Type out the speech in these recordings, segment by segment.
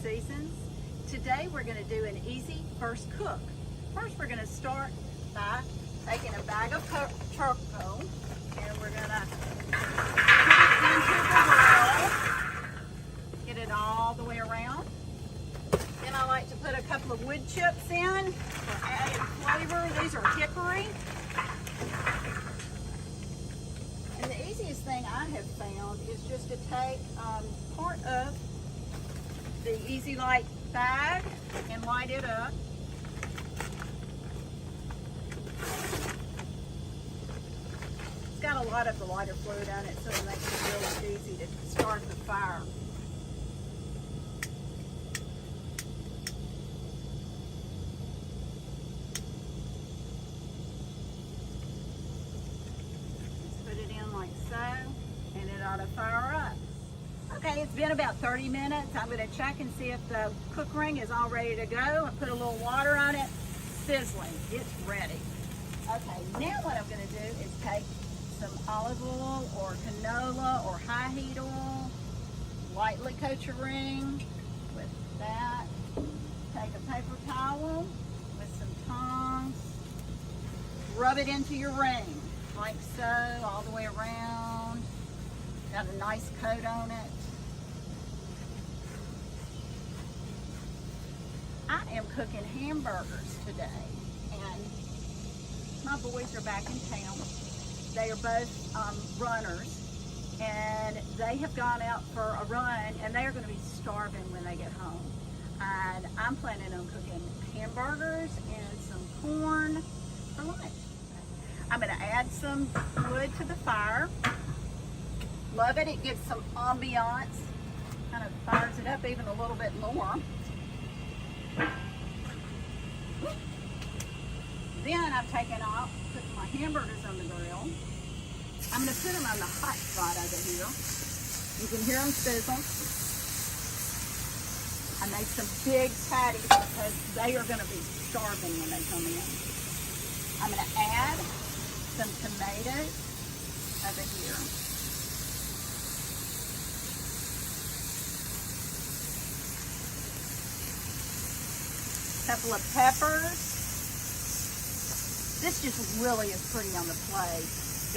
Seasons. Today we're going to do an easy first cook. First we're going to start by taking a bag of charcoal and we're going to put it into the grill, get it all the way around. Then I like to put a couple of wood chips in for added flavor. These are hickory. And the easiest thing I have found is just to take part of the Easy Light bag and light it up. It's got a lot of the lighter fluid on it, so it makes it really easy to start the fire. Just put it in like so, and it ought to fire up. Okay, it's been about 30 minutes. I'm going to check and see if the cook ring is all ready to go. I put a little water on it, sizzling. It's ready. Okay, now what I'm going to do is take some olive oil or canola or high heat oil, lightly coat your ring with that. Take a paper towel with some tongs, rub it into your ring like so, all the way around. Got a nice coat on it. I am cooking hamburgers today, and my boys are back in town. They are both runners, and they have gone out for a run, and they are going to be starving when they get home. And I'm planning on cooking hamburgers and some corn for lunch. I'm going to add some wood to the fire. Love it. It gives some ambiance. Kind of fires it up even a little bit more. Then I've taken off, put my hamburgers on the grill. I'm going to put them on the hot spot over here. You can hear them sizzle. I made some big patties because they are going to be starving when they come in. I'm going to add some tomatoes over here. Couple of peppers. This just really is pretty on the plate,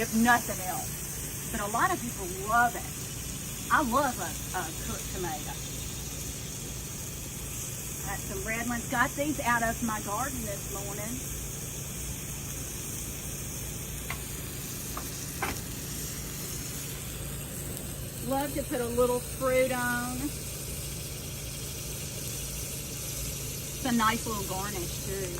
if nothing else. But a lot of people love it. I love a cooked tomato. Got some red ones. Got these out of my garden this morning. Love to put a little fruit on. It's a nice little garnish too.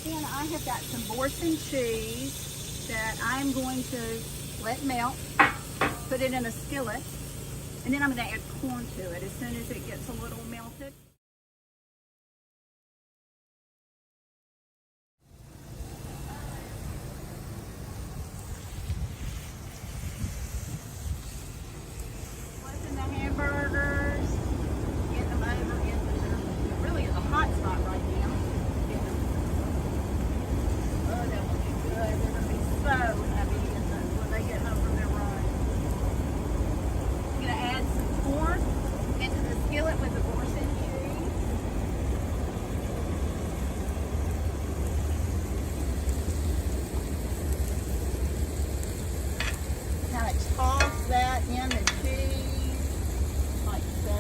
Then I have got some Boursin cheese that I'm going to let melt, put it in a skillet, and then I'm going to add corn to it as soon as it gets a little melted. Toss that in the cheese like so.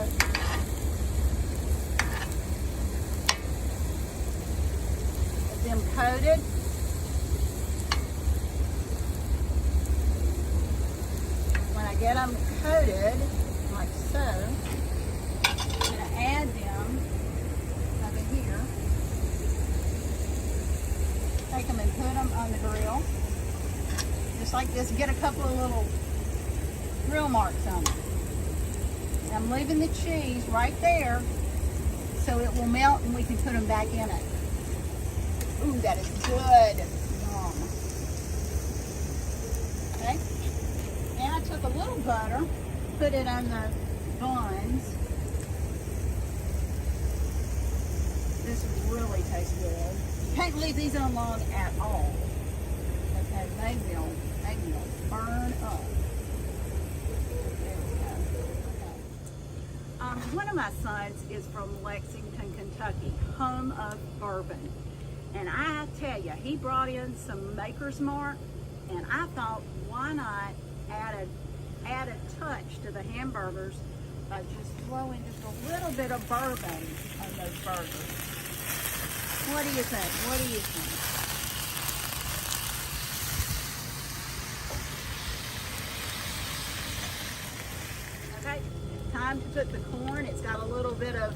Get them coated. When I get them coated like so, I'm going to add them over here. Take them and put them on the grill. Just like this, get a couple of little grill marks on it. And I'm leaving the cheese right there so it will melt and we can put them back in it. Ooh, that is good. Yum. Okay. And I took a little butter, put it on the buns. they taste good. You can't leave these on long at all. Okay, they will burn up. There we go. Okay. One of my sons is from Lexington, Kentucky, home of bourbon. And I tell you, he brought in some Maker's Mark, and I thought, why not add a touch to the hamburgers by just throwing just a little bit of bourbon on those burgers. What do you think? What do you think? Okay, time to put the corn. It's got a little bit of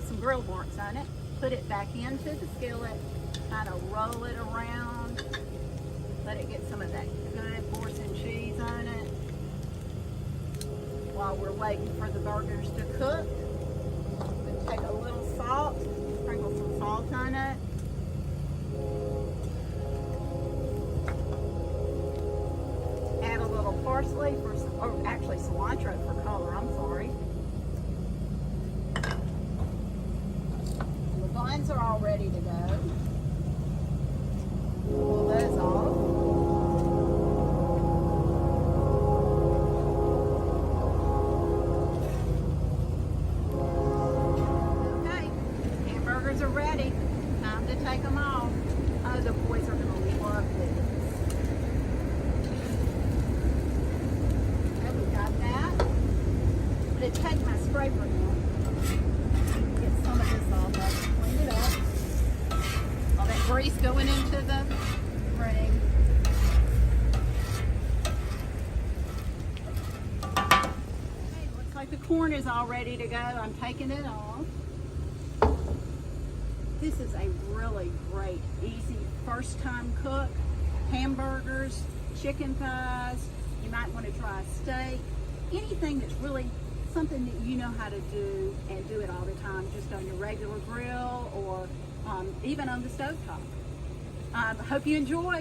some grill marks on it. Put it back into the skillet, kind of roll it around, let it get some of that good horse and cheese on it. While we're waiting for the burgers to cook, we'll take a little salt, sprinkle some salt on it. Add a little parsley or actually cilantro for color, I'm sorry. The buns are all ready to go. Pull those off. Are ready. Time to take them off. Oh, the boys are going to love this. Okay, we got that. I'm going to take my scraper now. Get some of this off. I'll clean it up. All that grease going into the ring. Okay, looks like the corn is all ready to go. I'm taking it off. This is a really great, easy first-time cook. Hamburgers, chicken thighs, you might want to try a steak. Anything that's really something that you know how to do and do it all the time, just on your regular grill or even on the stovetop. I hope you enjoy.